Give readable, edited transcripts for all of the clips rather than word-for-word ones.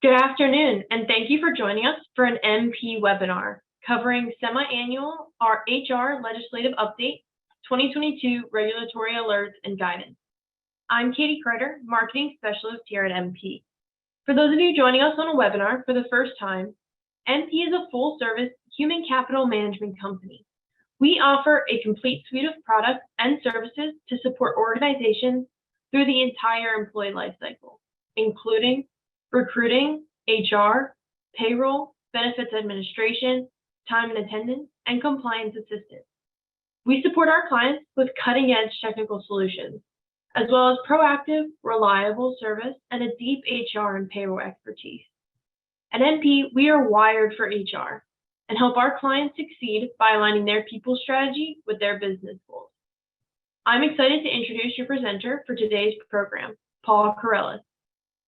Good afternoon, and thank you for joining us for an MP webinar covering Semiannual, our HR Legislative Update, 2022 Regulatory Alerts and Guidance. I'm Katie Kreider, Marketing Specialist here at MP. For those of you joining us on a webinar for the first time, MP is a full-service human capital management company. We offer a complete suite of products and services to support organizations through the entire employee lifecycle, including recruiting, HR, payroll, benefits administration, time and attendance, and compliance assistance. We support our clients with cutting-edge technical solutions, as well as proactive, reliable service and a deep HR and payroll expertise. At MP, we are wired for HR and help our clients succeed by aligning their people strategy with their business goals. I'm excited to introduce your presenter for today's program, Paul Carelis.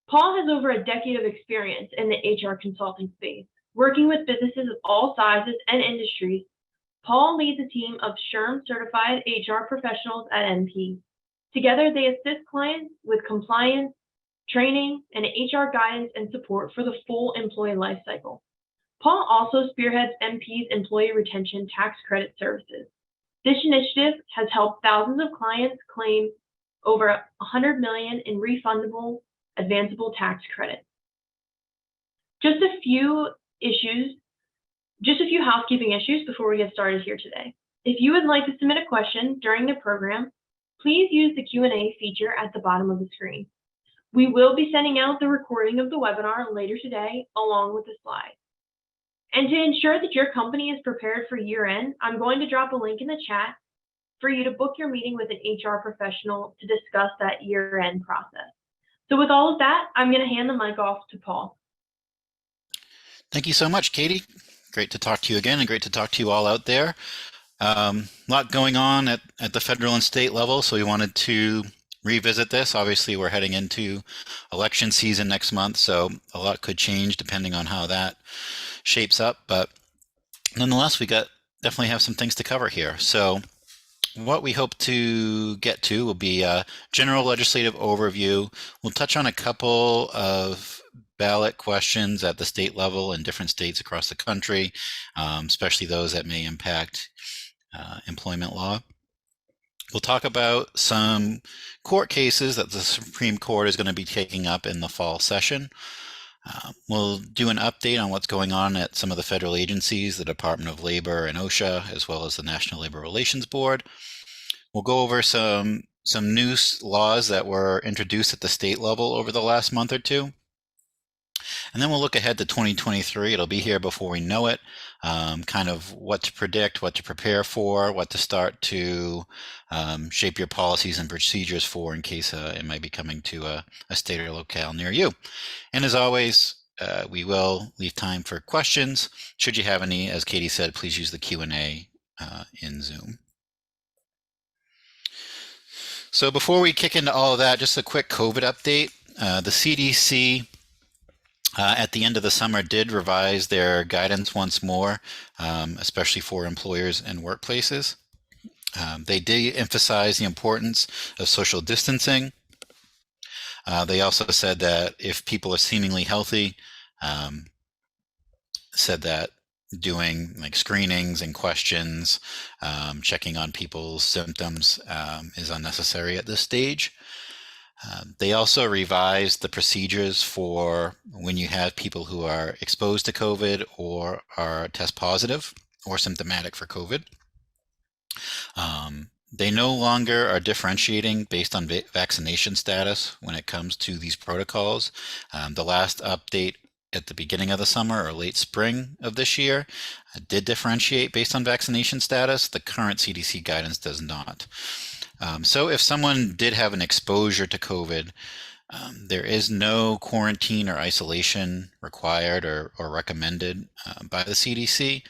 Paul has over a decade of experience in the HR consulting space, working with businesses of all sizes and industries. Paul leads a team of SHRM-certified HR professionals at MP. Together, they assist clients with compliance, training, and HR guidance and support for the full employee lifecycle. Paul also spearheads MP's employee retention tax credit services. This initiative has helped thousands of clients claim over $100 million in refundable advanceable tax credit. Just a few housekeeping issues before we get started here today. If you would like to submit a question during the program, please use the Q&A feature at the bottom of the screen. We will be sending out the recording of the webinar later today, along with the slides. And to ensure that your company is prepared for year-end, I'm going to drop a link in the chat for you to book your meeting with an HR professional to discuss that year-end process. So with all of that, I'm going to hand the mic off to Paul. Thank you so much, Katie. Great to talk to you again, and great to talk to you all out there. A lot going on at the federal and state level, so we wanted to revisit this. Obviously, we're heading into election season next month, so a lot could change depending on how that shapes up. But nonetheless, we definitely have some things to cover here. So what we hope to get to will be a general legislative overview. We'll touch on a couple of ballot questions at the state level in different states across the country, especially those that may impact employment law. We'll talk about some court cases that the Supreme Court is going to be taking up in the fall session. We'll do an update on what's going on at some of the federal agencies, the Department of Labor and OSHA, as well as the National Labor Relations Board. We'll go over some new laws that were introduced at the state level over the last month or two. And then we'll look ahead to 2023. It'll be here before we know it, kind of what to predict, what to prepare for, what to start to shape your policies and procedures for in case it might be coming to a state or locale near you. And as always, we will leave time for questions. Should you have any, as Katie said, please use the Q&A in Zoom. So before we kick into all of that, just a quick COVID update. The CDC at the end of the summer did revise their guidance once more, especially for employers and workplaces. They did emphasize the importance of social distancing. They also said that if people are seemingly healthy, said that doing like screenings and questions, checking on people's symptoms is unnecessary at this stage. They also revised the procedures for when you have people who are exposed to COVID or are test positive or symptomatic for COVID. They no longer are differentiating based on vaccination status when it comes to these protocols. The last update at the beginning of the summer or late spring of this year did differentiate based on vaccination status. The current CDC guidance does not. So if someone did have an exposure to COVID, there is no quarantine or isolation required or recommended by the CDC.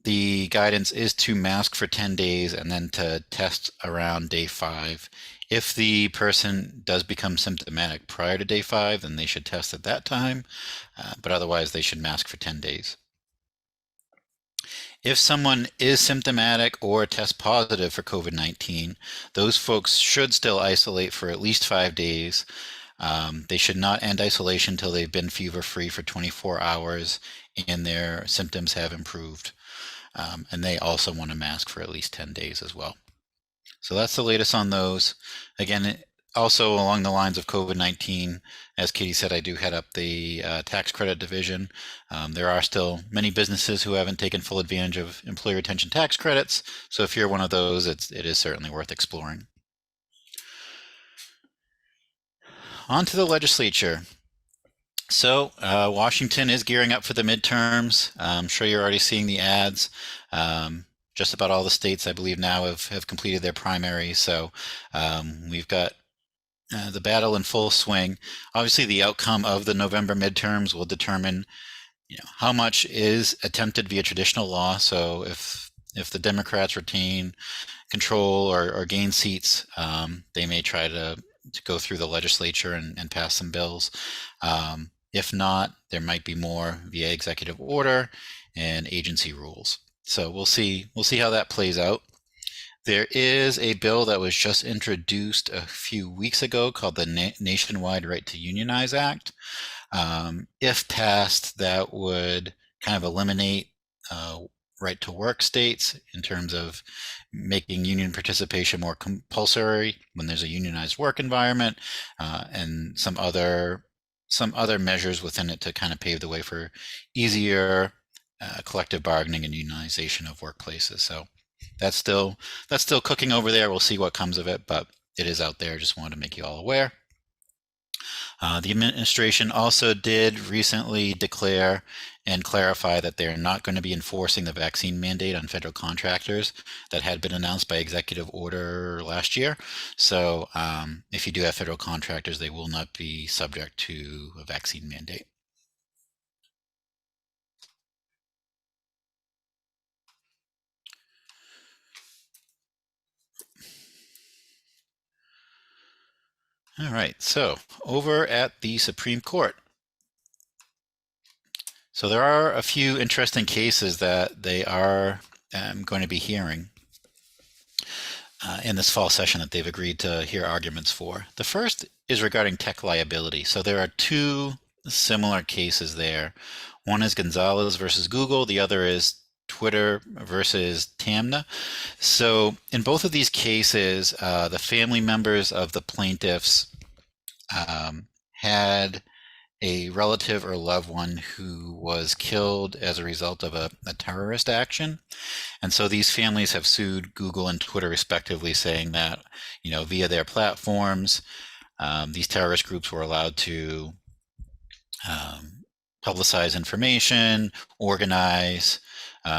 The guidance is to mask for 10 days and then to test around day 5. If the person does become symptomatic prior to day 5, then they should test at that time, but otherwise they should mask for 10 days. If someone is symptomatic or test positive for COVID-19, those folks should still isolate for at least 5 days They should not end isolation until they've been fever-free for 24 hours and their symptoms have improved. And they also want a mask for at least 10 days as well. So that's the latest on those. Again, also along the lines of COVID-19, as Katie said, I do head up the tax credit division. There are still many businesses who haven't taken full advantage of employee retention tax credits. So if you're one of those, it is certainly worth exploring. On to the legislature. So Washington is gearing up for the midterms. I'm sure you're already seeing the ads. Just about all the states, I believe, now have completed their primaries. So we've got the battle in full swing. Obviously, the outcome of the November midterms will determine, how much is attempted via traditional law. So if the Democrats retain control or gain seats, they may try to go through the legislature and pass some bills. If not, there might be more via executive order and agency rules. So we'll see how that plays out. There is a bill that was just introduced a few weeks ago called the Nationwide Right to Unionize Act. If passed, that would kind of eliminate right to work states in terms of making union participation more compulsory when there's a unionized work environment, and some other measures within it to kind of pave the way for easier collective bargaining and unionization of workplaces. So that's still cooking over there. We'll see what comes of it, but it is out there. Just wanted to make you all aware. The administration also did recently declare and clarify that they're not going to be enforcing the vaccine mandate on federal contractors that had been announced by executive order last year. So if you do have federal contractors, they will not be subject to a vaccine mandate. All right, so over at the Supreme Court. So there are a few interesting cases that they are going to be hearing in this fall session that they've agreed to hear arguments for. The first is regarding tech liability. So there are two similar cases there. One is Gonzalez versus Google. The other is Twitter versus Tamna. So in both of these cases, the family members of the plaintiffs had a relative or loved one who was killed as a result of a terrorist action. And so these families have sued Google and Twitter respectively, saying that, via their platforms, these terrorist groups were allowed to publicize information, organize,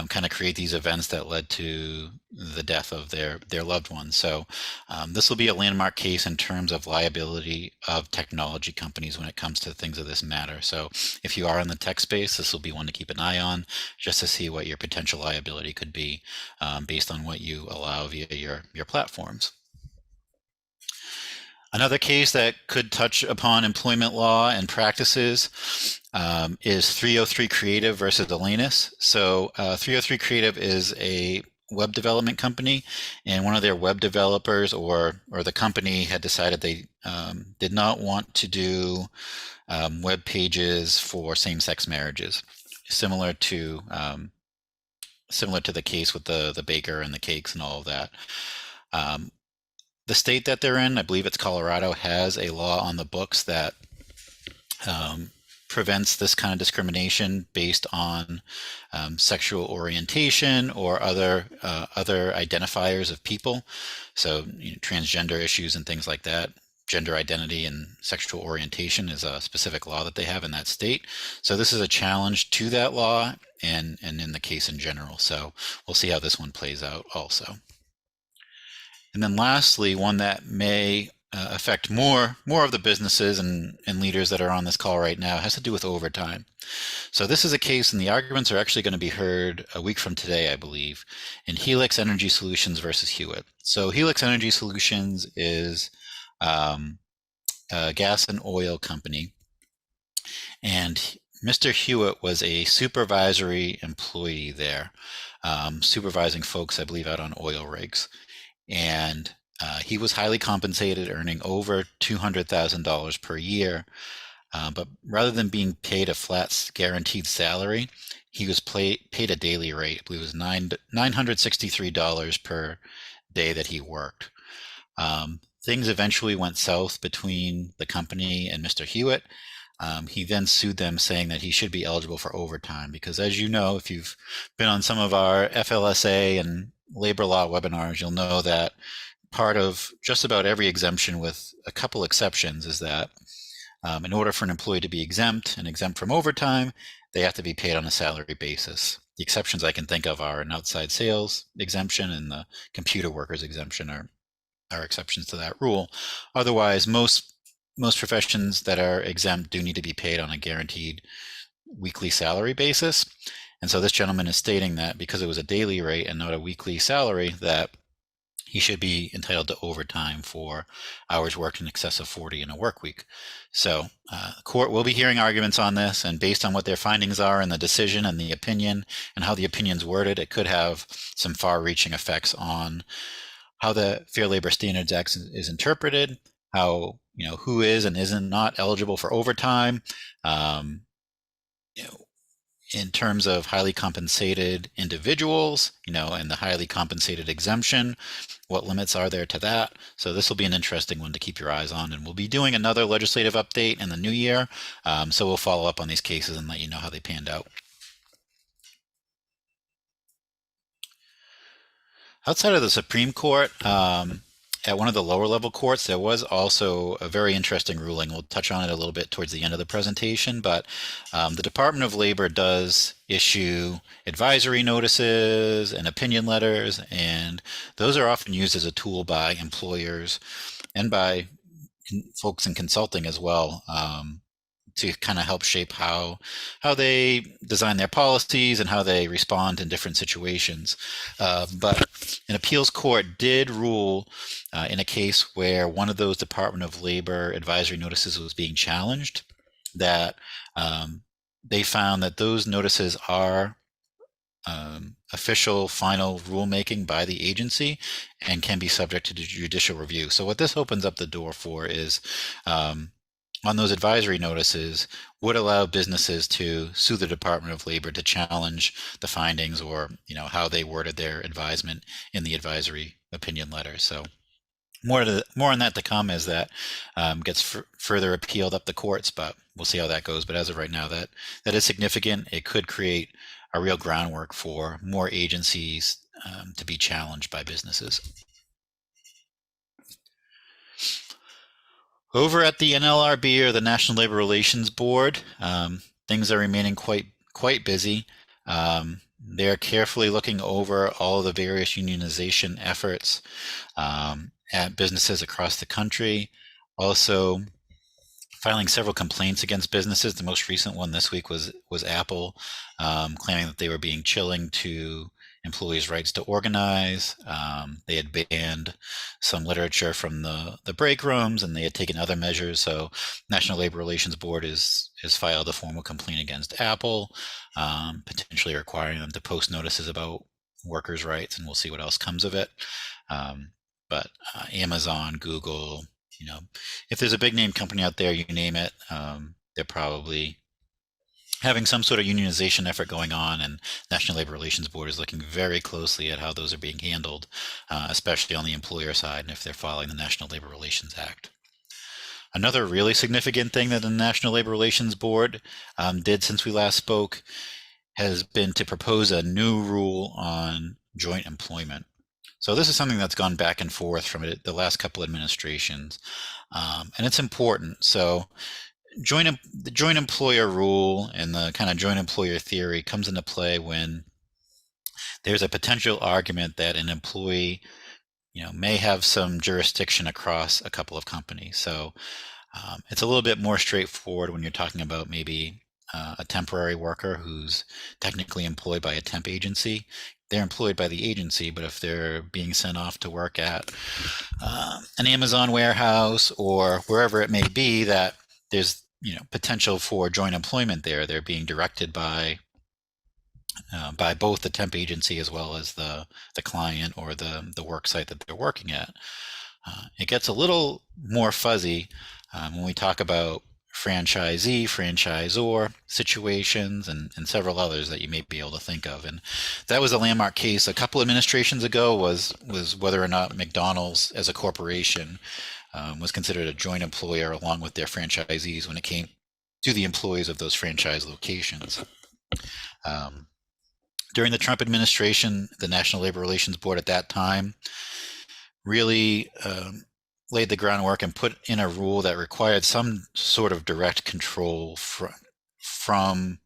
kind of create these events that led to the death of their loved ones. So this will be a landmark case in terms of liability of technology companies when it comes to things of this matter. So if you are in the tech space, this will be one to keep an eye on, just to see what your potential liability could be based on what you allow via your platforms. Another case that could touch upon employment law and practices is 303 Creative versus Alanis. So 303 Creative is a web development company, and one of their web developers or the company had decided they did not want to do web pages for same-sex marriages, similar to the case with the baker and the cakes and all of that. The state that they're in, I believe it's Colorado, has a law on the books that prevents this kind of discrimination based on sexual orientation or other identifiers of people. So transgender issues and things like that. Gender identity and sexual orientation is a specific law that they have in that state. So this is a challenge to that law and in the case in general. So we'll see how this one plays out also. And then lastly, one that may affect more of the businesses and leaders that are on this call right now has to do with overtime. So this is a case, and the arguments are actually going to be heard a week from today, I believe, in Helix Energy Solutions versus Hewitt. So Helix Energy Solutions is a gas and oil company, and Mr. Hewitt was a supervisory employee there, supervising folks, I believe, out on oil rigs. And He was highly compensated, earning over $200,000 per year. But rather than being paid a flat guaranteed salary, he was paid a daily rate. I believe it was $963 per day that he worked. Things eventually went south between the company and Mr. Hewitt. He then sued them, saying that he should be eligible for overtime because, as you know, if you've been on some of our FLSA and labor law webinars, you'll know that part of just about every exemption, with a couple exceptions, is that in order for an employee to be exempt and exempt from overtime, they have to be paid on a salary basis. The exceptions I can think of are an outside sales exemption and the computer workers exemption are exceptions to that rule. Otherwise, most professions that are exempt do need to be paid on a guaranteed weekly salary basis. And so this gentleman is stating that because it was a daily rate and not a weekly salary, that he should be entitled to overtime for hours worked in excess of 40 in a work week. So the court will be hearing arguments on this, and based on what their findings are in the decision and the opinion and how the opinion's worded, it could have some far-reaching effects on how the Fair Labor Standards Act is interpreted, how, who is and isn't not eligible for overtime, in terms of highly compensated individuals, and the highly compensated exemption, what limits are there to that? So this will be an interesting one to keep your eyes on, and we'll be doing another legislative update in the new year. So we'll follow up on these cases and let you know how they panned out. Outside of the Supreme Court, at one of the lower level courts, there was also a very interesting ruling. We'll touch on it a little bit towards the end of the presentation, but the Department of Labor does issue advisory notices and opinion letters, and those are often used as a tool by employers and by folks in consulting as well, to kind of help shape how they design their policies and how they respond in different situations. But an appeals court did rule in a case where one of those Department of Labor advisory notices was being challenged, that they found that those notices are official final rulemaking by the agency and can be subject to judicial review. So what this opens up the door for is on those advisory notices would allow businesses to sue the Department of Labor to challenge the findings or how they worded their advisement in the advisory opinion letter. So more on that to come as that gets further appealed up the courts, but we'll see how that goes. But as of right now, that is significant. It could create a real groundwork for more agencies to be challenged by businesses. Over at the NLRB, or the National Labor Relations Board, things are remaining quite busy. They're carefully looking over all of the various unionization efforts at businesses across the country. Also filing several complaints against businesses. The most recent one this week was Apple, claiming that they were being chilling to employees' rights to organize. They had banned some literature from the break rooms, and they had taken other measures. So National Labor Relations Board has filed a formal complaint against Apple, potentially requiring them to post notices about workers' rights, and we'll see what else comes of it. But Amazon, Google, if there's a big name company out there, you name it, they're probably having some sort of unionization effort going on, and National Labor Relations Board is looking very closely at how those are being handled, especially on the employer side, and if they're following the National Labor Relations Act. Another really significant thing that the National Labor Relations Board did since we last spoke has been to propose a new rule on joint employment. So this is something that's gone back and forth from the last couple administrations, and it's important. So the joint employer rule and the kind of joint employer theory comes into play when there's a potential argument that an employee, may have some jurisdiction across a couple of companies. So it's a little bit more straightforward when you're talking about maybe a temporary worker who's technically employed by a temp agency. They're employed by the agency, but if they're being sent off to work at an Amazon warehouse or wherever it may be, that there's potential for joint employment there. They're being directed by both the temp agency as well as the client or the work site that they're working at. It gets a little more fuzzy when we talk about franchisee, franchisor situations, and several others that you may be able to think of. And that was a landmark case a couple administrations ago, was whether or not McDonald's as a corporation was considered a joint employer along with their franchisees when it came to the employees of those franchise locations. During the Trump administration, the National Labor Relations Board at that time really laid the groundwork and put in a rule that required some sort of direct control from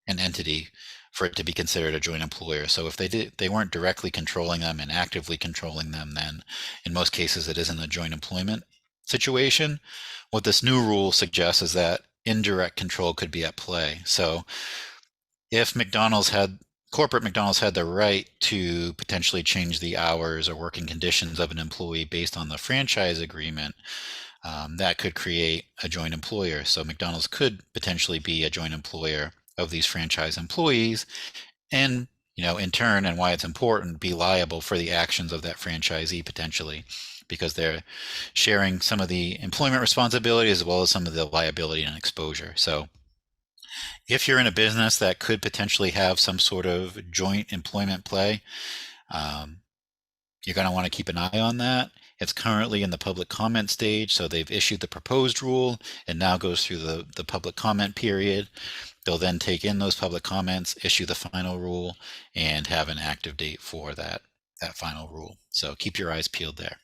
an entity for it to be considered a joint employer. So if they weren't directly controlling them and actively controlling them, then in most cases it isn't a joint employment situation. What this new rule suggests is that indirect control could be at play. So if corporate McDonald's had the right to potentially change the hours or working conditions of an employee based on the franchise agreement, that could create a joint employer. So McDonald's could potentially be a joint employer of these franchise employees, and in turn, and why it's important, be liable for the actions of that franchisee potentially, because they're sharing some of the employment responsibility as well as some of the liability and exposure. So if you're in a business that could potentially have some sort of joint employment play, you're going to want to keep an eye on that. It's currently in the public comment stage, so they've issued the proposed rule and now goes through the public comment period. They'll then take in those public comments, issue the final rule, and have an active date for that final rule. So keep your eyes peeled there.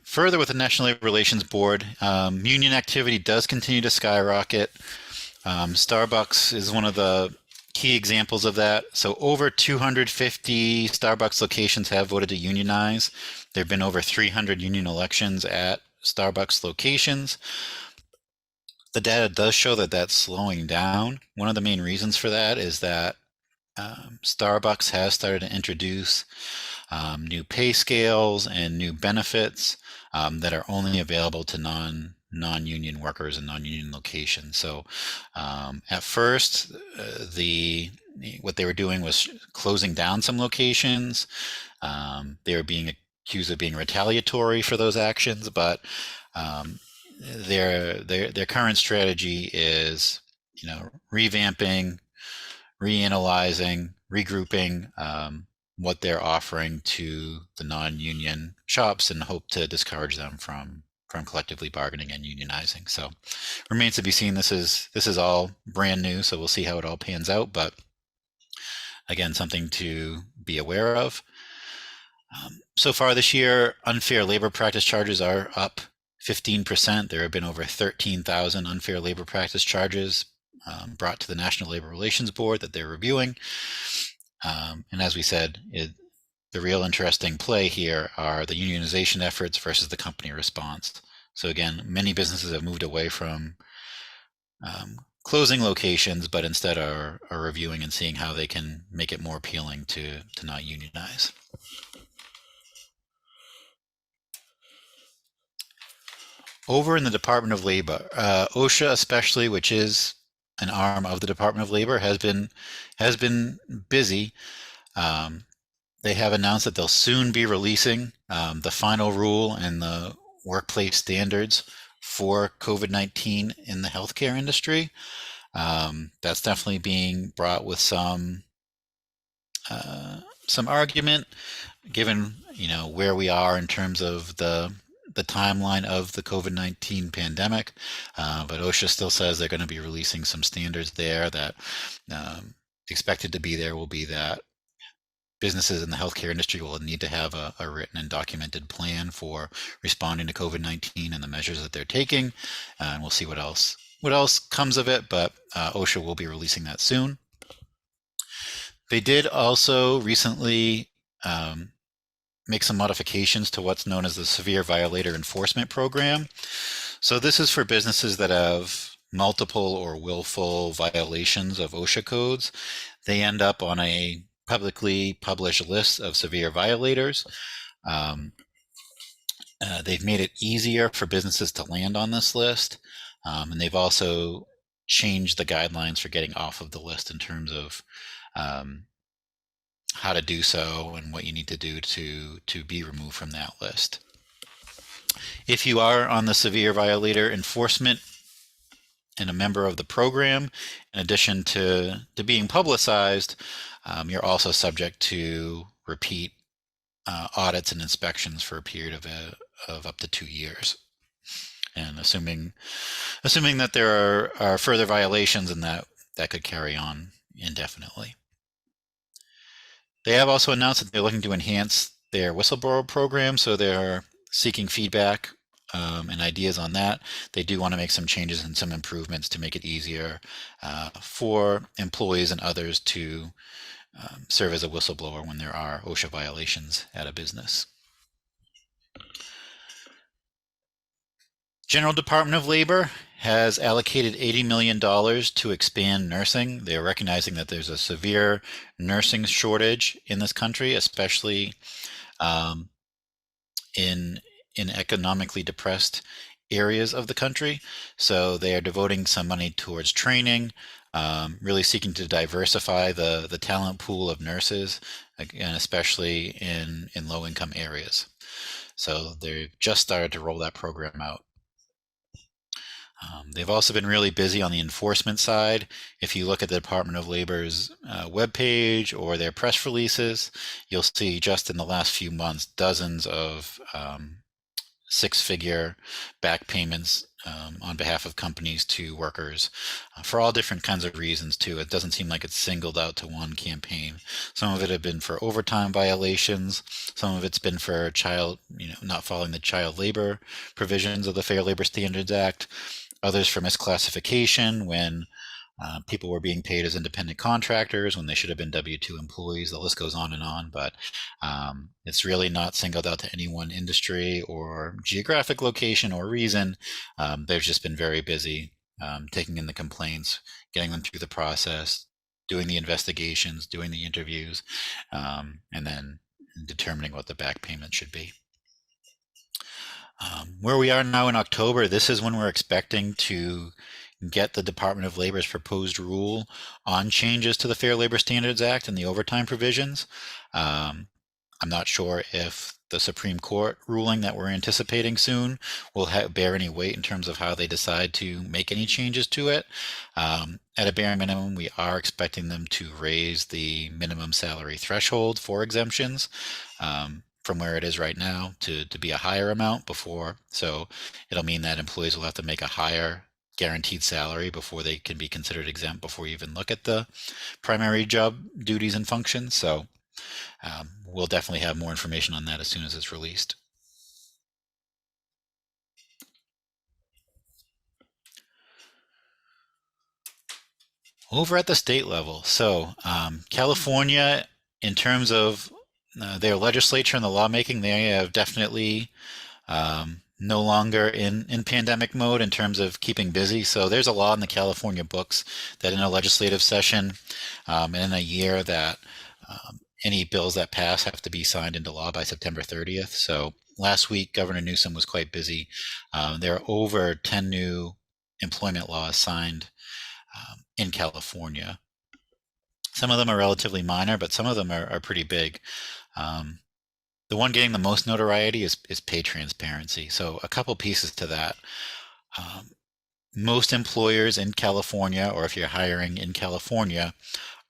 Further, with the National Labor Relations Board, union activity does continue to skyrocket. Starbucks is one of the key examples of that. So over 250 Starbucks locations have voted to unionize. There have been over 300 union elections at Starbucks locations. The data does show that that's slowing down. One of the main reasons for that is that Starbucks has started to introduce new pay scales and new benefits that are only available to non-union workers and non-union locations. So at first, what they were doing was closing down some locations. They were being accused of being retaliatory for those actions, but their current strategy is, revamping, reanalyzing, regrouping what they're offering to the non-union shops and hope to discourage them from collectively bargaining and unionizing. So remains to be seen. This is all brand new, so we'll see how it all pans out. But again, something to be aware of. So far this year, unfair labor practice charges are up 15%. There have been over 13,000 unfair labor practice charges brought to the National Labor Relations Board that they're reviewing. And as we said, the real interesting play here are the unionization efforts versus the company response. So again, many businesses have moved away from closing locations, but instead are reviewing and seeing how they can make it more appealing to not unionize. Over in the Department of Labor, OSHA especially, which is an arm of the Department of Labor, has been busy. They have announced that they'll soon be releasing the final rule and the workplace standards for COVID-19 in the healthcare industry. That's definitely being brought with some argument, given where we are in terms of the timeline of the COVID-19 pandemic. But OSHA still says they're going to be releasing some standards there that expected to be there will be that businesses in the healthcare industry will need to have a written and documented plan for responding to COVID-19 and the measures that they're taking. And we'll see what else comes of it, but OSHA will be releasing that soon. They did also recently make some modifications to what's known as the Severe Violator Enforcement Program. So this is for businesses that have multiple or willful violations of OSHA codes. They end up on a publicly published list of severe violators. They've made it easier for businesses to land on this list, and they've also changed the guidelines for getting off of the list in terms of how to do so and what you need to do to be removed from that list. If you are on the severe violator enforcement and a member of the program, in addition to being publicized, you're also subject to repeat audits and inspections for a period of up to 2 years. And assuming that there are further violations, and that could carry on indefinitely. They have also announced that they're looking to enhance their whistleblower program, so they're seeking feedback and ideas on that. They do want to make some changes and some improvements to make it easier for employees and others to serve as a whistleblower when there are OSHA violations at a business. General Department of Labor has allocated $80 million to expand nursing. They're recognizing that there's a severe nursing shortage in this country, especially in economically depressed areas of the country. So they are devoting some money towards training, really seeking to diversify the talent pool of nurses, again, especially in low-income areas. So they've just started to roll that program out. They've also been really busy on the enforcement side. If you look at the Department of Labor's webpage or their press releases, you'll see just in the last few months dozens of six-figure back payments on behalf of companies to workers for all different kinds of reasons too. It doesn't seem like it's singled out to one campaign. Some of it have been for overtime violations. Some of it's been for not following the child labor provisions of the Fair Labor Standards Act. Others for misclassification when people were being paid as independent contractors when they should have been W-2 employees. The list goes on, but it's really not singled out to any one industry or geographic location or reason. They've just been very busy taking in the complaints, getting them through the process, doing the investigations, doing the interviews, and then determining what the back payment should be. Where we are now in October, this is when we're expecting to get the Department of Labor's proposed rule on changes to the Fair Labor Standards Act and the overtime provisions. I'm not sure if the Supreme Court ruling that we're anticipating soon will bear any weight in terms of how they decide to make any changes to it. At a bare minimum, we are expecting them to raise the minimum salary threshold for exemptions from where it is right now to be a higher amount before. So it'll mean that employees will have to make a higher guaranteed salary before they can be considered exempt before you even look at the primary job duties and functions. So we'll definitely have more information on that as soon as it's released. Over at the state level, so California, in terms of their legislature and the lawmaking, they have definitely no longer in pandemic mode in terms of keeping busy. So there's a law in the California books that in a legislative session and in a year that any bills that pass have to be signed into law by September 30th. So last week, Governor Newsom was quite busy. There are over 10 new employment laws signed in California. Some of them are relatively minor, but some of them are pretty big. The one getting the most notoriety is pay transparency. So a couple pieces to that. Most employers in California, or if you're hiring in California,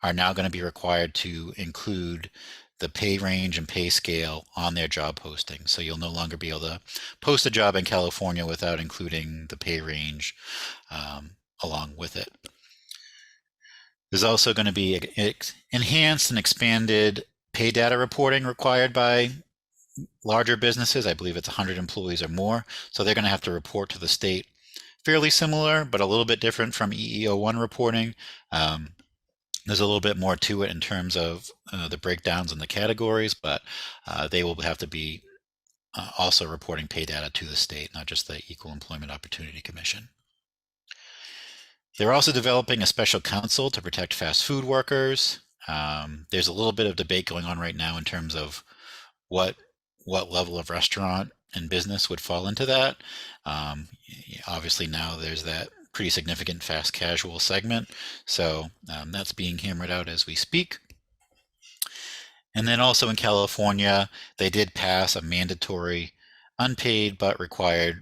are now going to be required to include the pay range and pay scale on their job posting. So you'll no longer be able to post a job in California without including the pay range along with it. There's also going to be enhanced and expanded pay data reporting required by larger businesses. I believe it's 100 employees or more. So they're going to have to report to the state fairly similar, but a little bit different from EEO1 reporting. There's a little bit more to it in terms of the breakdowns and the categories, but they will have to be also reporting pay data to the state, not just the Equal Employment Opportunity Commission. They're also developing a special counsel to protect fast food workers. There's a little bit of debate going on right now in terms of what level of restaurant and business would fall into that. Obviously now there's that pretty significant fast casual segment, so that's being hammered out as we speak. And then also in California, they did pass a mandatory unpaid but required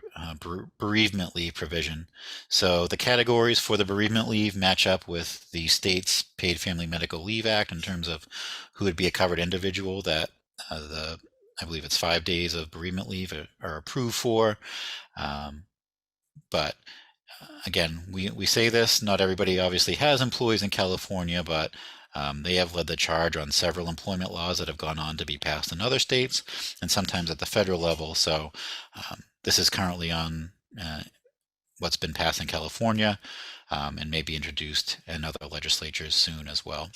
bereavement leave provision. So the categories for the bereavement leave match up with the state's Paid Family Medical Leave Act in terms of who would be a covered individual that I believe it's 5 days of bereavement leave are approved for. But again, we say this, not everybody obviously has employees in California, but they have led the charge on several employment laws that have gone on to be passed in other states and sometimes at the federal level. So this is currently on what's been passed in California and may be introduced in other legislatures soon as well.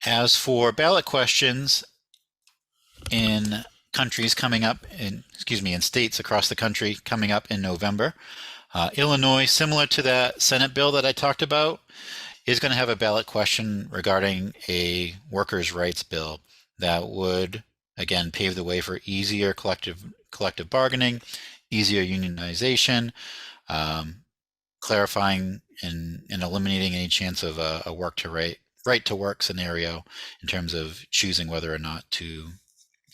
As for ballot questions in countries coming up in states across the country coming up in November, Illinois, similar to that Senate bill that I talked about, is going to have a ballot question regarding a workers' rights bill that would, again, pave the way for easier collective bargaining, easier unionization, clarifying and eliminating any chance of a right to work scenario in terms of choosing whether or not to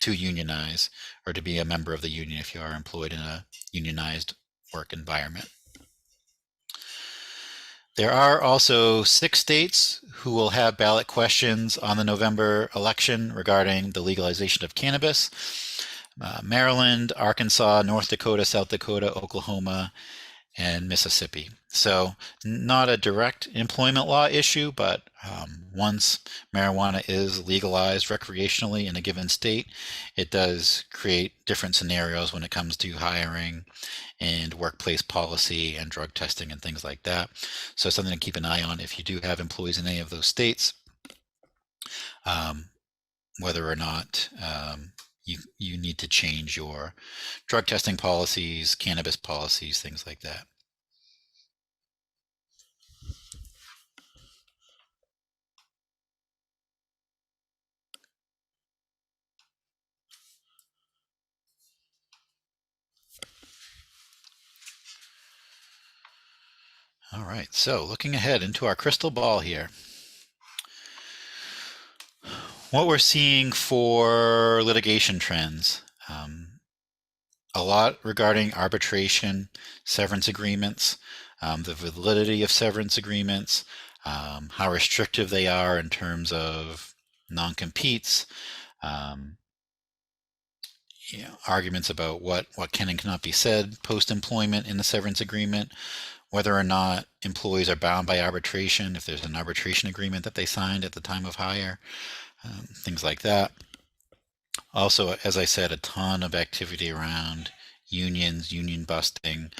unionize or to be a member of the union if you are employed in a unionized work environment. There are also 6 states who will have ballot questions on the November election regarding the legalization of cannabis. Maryland, Arkansas, North Dakota, South Dakota, Oklahoma, and Mississippi. So not a direct employment law issue, but once marijuana is legalized recreationally in a given state, it does create different scenarios when it comes to hiring and workplace policy and drug testing and things like that. So something to keep an eye on if you do have employees in any of those states, whether or not you need to change your drug testing policies, cannabis policies, things like that. All right, so looking ahead into our crystal ball here. What we're seeing for litigation trends. A lot regarding arbitration, severance agreements, the validity of severance agreements, how restrictive they are in terms of non-competes, arguments about what can and cannot be said post-employment in the severance agreement, whether or not employees are bound by arbitration, if there's an arbitration agreement that they signed at the time of hire, things like that. Also, as I said, a ton of activity around unions, union busting,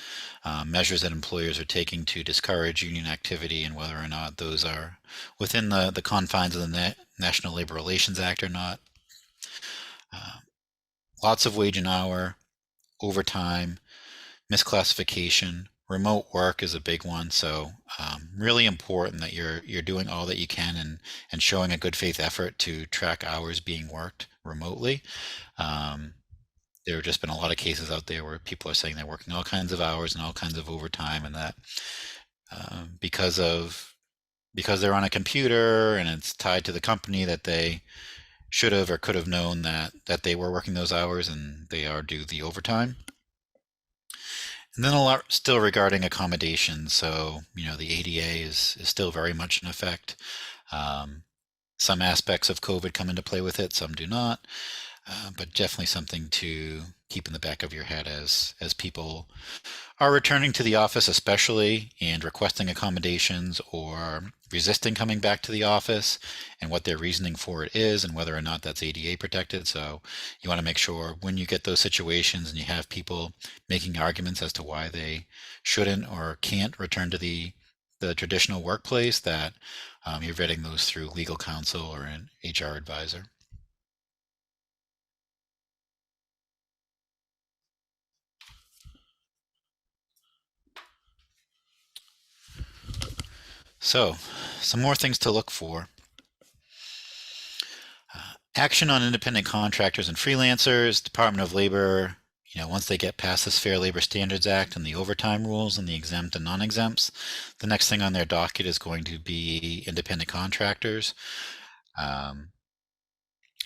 measures that employers are taking to discourage union activity and whether or not those are within the confines of the National Labor Relations Act or not. Lots of wage and hour, overtime, misclassification, remote work is a big one. So really important that you're doing all that you can and showing a good faith effort to track hours being worked remotely. There have just been a lot of cases out there where people are saying they're working all kinds of hours and all kinds of overtime, and that because they're on a computer and it's tied to the company that they should have or could have known that they were working those hours and they are due the overtime. And then a lot still regarding accommodations. So, the ADA is still very much in effect. Some aspects of COVID come into play with it, some do not. But definitely something to keep in the back of your head as people are returning to the office especially and requesting accommodations or resisting coming back to the office and what their reasoning for it is and whether or not that's ADA protected. So you want to make sure when you get those situations and you have people making arguments as to why they shouldn't or can't return to the traditional workplace that you're vetting those through legal counsel or an HR advisor. So, some more things to look for. Action on independent contractors and freelancers. Department of Labor, once they get past this Fair Labor Standards Act and the overtime rules and the exempt and non-exempts, the next thing on their docket is going to be independent contractors.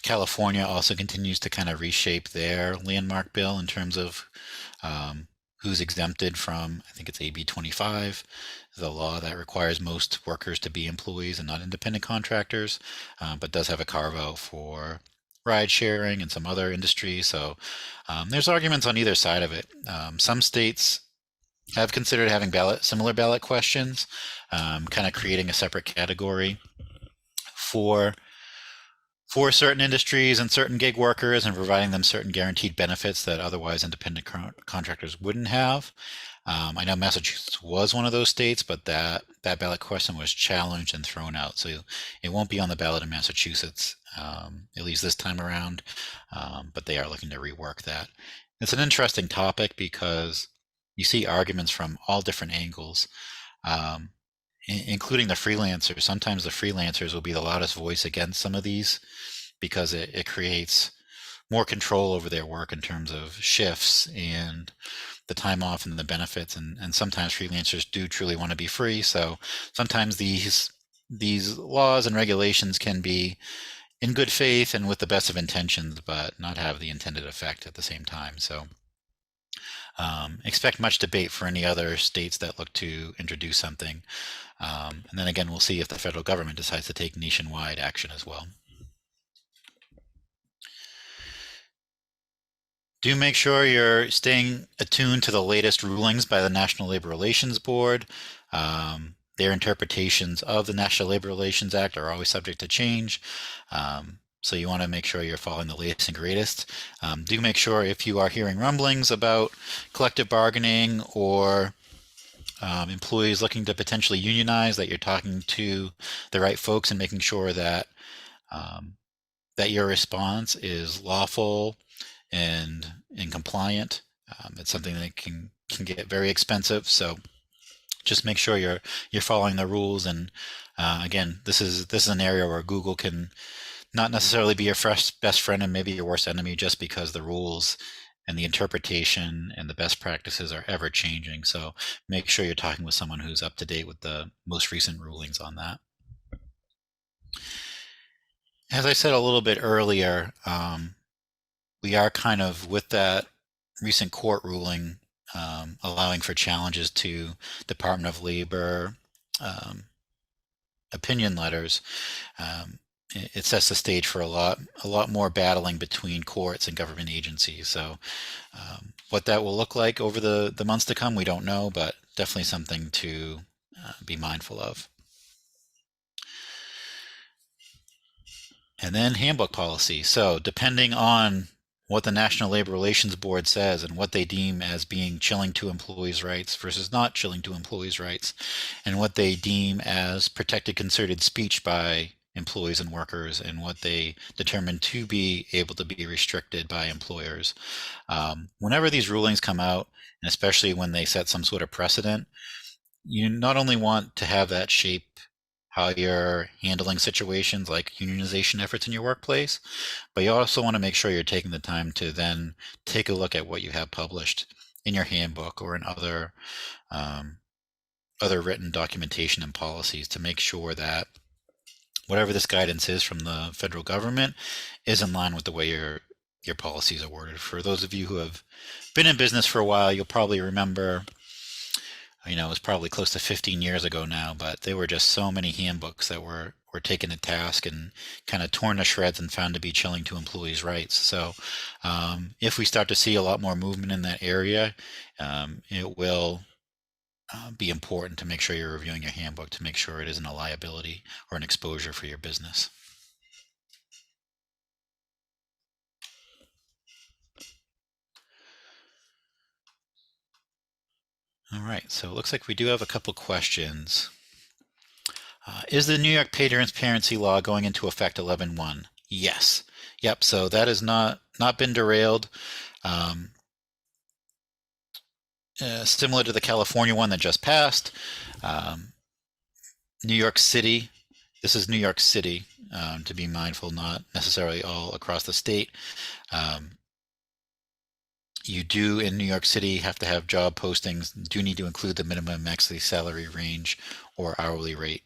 California also continues to kind of reshape their landmark bill in terms of who's exempted from, I think it's AB 25, the law that requires most workers to be employees and not independent contractors, but does have a carve-out for ride sharing and some other industries. So there's arguments on either side of it. Some states have considered having similar ballot questions, kind of creating a separate category for certain industries and certain gig workers and providing them certain guaranteed benefits that otherwise independent contractors wouldn't have. I know Massachusetts was one of those states, but that ballot question was challenged and thrown out. So it won't be on the ballot in Massachusetts, at least this time around, but they are looking to rework that. It's an interesting topic because you see arguments from all different angles, including the freelancers. Sometimes the freelancers will be the loudest voice against some of these because it creates more control over their work in terms of shifts and the time off and the benefits. And sometimes freelancers do truly want to be free. So sometimes these laws and regulations can be in good faith and with the best of intentions, but not have the intended effect at the same time. So expect much debate for any other states that look to introduce something. And then again, we'll see if the federal government decides to take nationwide action as well. Do make sure you're staying attuned to the latest rulings by the National Labor Relations Board. Their interpretations of the National Labor Relations Act are always subject to change. So you want to make sure you're following the latest and greatest. Do make sure if you are hearing rumblings about collective bargaining or employees looking to potentially unionize, that you're talking to the right folks and making sure that that your response is lawful and compliant. It's something that can get very expensive. So just make sure you're following the rules. And again, this is an area where Google can not necessarily be your best friend and maybe your worst enemy, just because the rules and the interpretation and the best practices are ever changing. So make sure you're talking with someone who's up to date with the most recent rulings on that. As I said a little bit earlier, we are kind of, with that recent court ruling, allowing for challenges to Department of Labor opinion letters. It sets the stage for a lot more battling between courts and government agencies. So what that will look like over the months to come, we don't know, but definitely something to be mindful of. And then handbook policy. So depending on what the National Labor Relations Board says and what they deem as being chilling to employees' rights versus not chilling to employees' rights, and what they deem as protected concerted speech by employees and workers, and what they determine to be able to be restricted by employers. Whenever these rulings come out, and especially when they set some sort of precedent, you not only want to have that shape how you're handling situations like unionization efforts in your workplace, but you also want to make sure you're taking the time to then take a look at what you have published in your handbook or in other written documentation and policies to make sure that whatever this guidance is from the federal government is in line with the way your policies are worded. For those of you who have been in business for a while, you'll probably remember, it was probably close to 15 years ago now, but there were just so many handbooks that were taken to task and kind of torn to shreds and found to be chilling to employees' rights. So if we start to see a lot more movement in that area, it will be important to make sure you're reviewing your handbook to make sure it isn't a liability or an exposure for your business. All right, so it looks like we do have a couple questions. Is the New York pay transparency law going into effect 11/1? Yes. Yep, so that has not been derailed. Similar to the California one that just passed, New York City This is New York City, to be mindful, not necessarily all across the state. You do in New York City have to have job postings, do need to include the minimum maximum salary range or hourly rate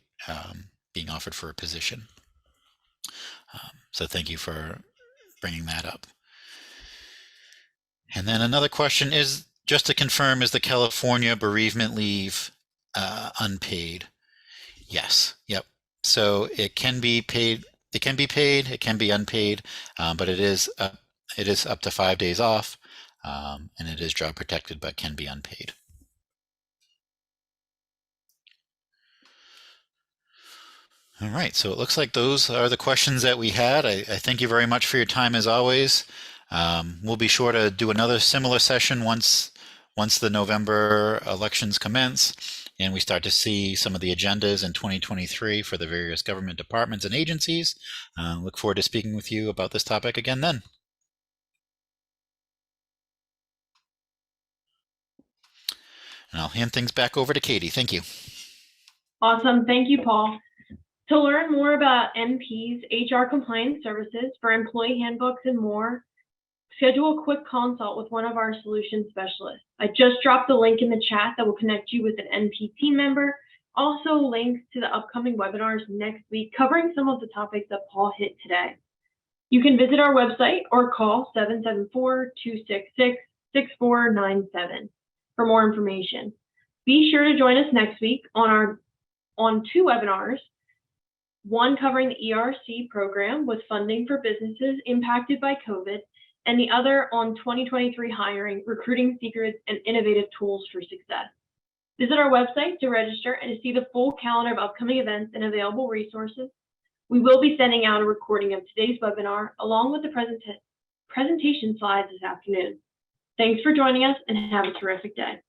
being offered for a position. So thank you for bringing that up. And then another question is, just to confirm, is the California bereavement leave unpaid? Yes. Yep. So it can be paid. It can be paid. It can be unpaid, but it is up to 5 days off, and it is job protected, but can be unpaid. All right. So it looks like those are the questions that we had. I thank you very much for your time as always. We'll be sure to do another similar session once the November elections commence and we start to see some of the agendas in 2023 for the various government departments and agencies. Look forward to speaking with you about this topic again then. And I'll hand things back over to Katie. Thank you. Awesome. Thank you, Paul. To learn more about MP's HR compliance services for employee handbooks and more, schedule a quick consult with one of our solution specialists. I just dropped the link in the chat that will connect you with an NP team member. Also links to the upcoming webinars next week covering some of the topics that Paul hit today. You can visit our website or call 774-266-6497 for more information. Be sure to join us next week on 2 webinars, one covering the ERC program with funding for businesses impacted by COVID, and the other on 2023 hiring, recruiting secrets, and innovative tools for success. Visit our website to register and to see the full calendar of upcoming events and available resources. We will be sending out a recording of today's webinar along with the presentation slides this afternoon. Thanks for joining us and have a terrific day.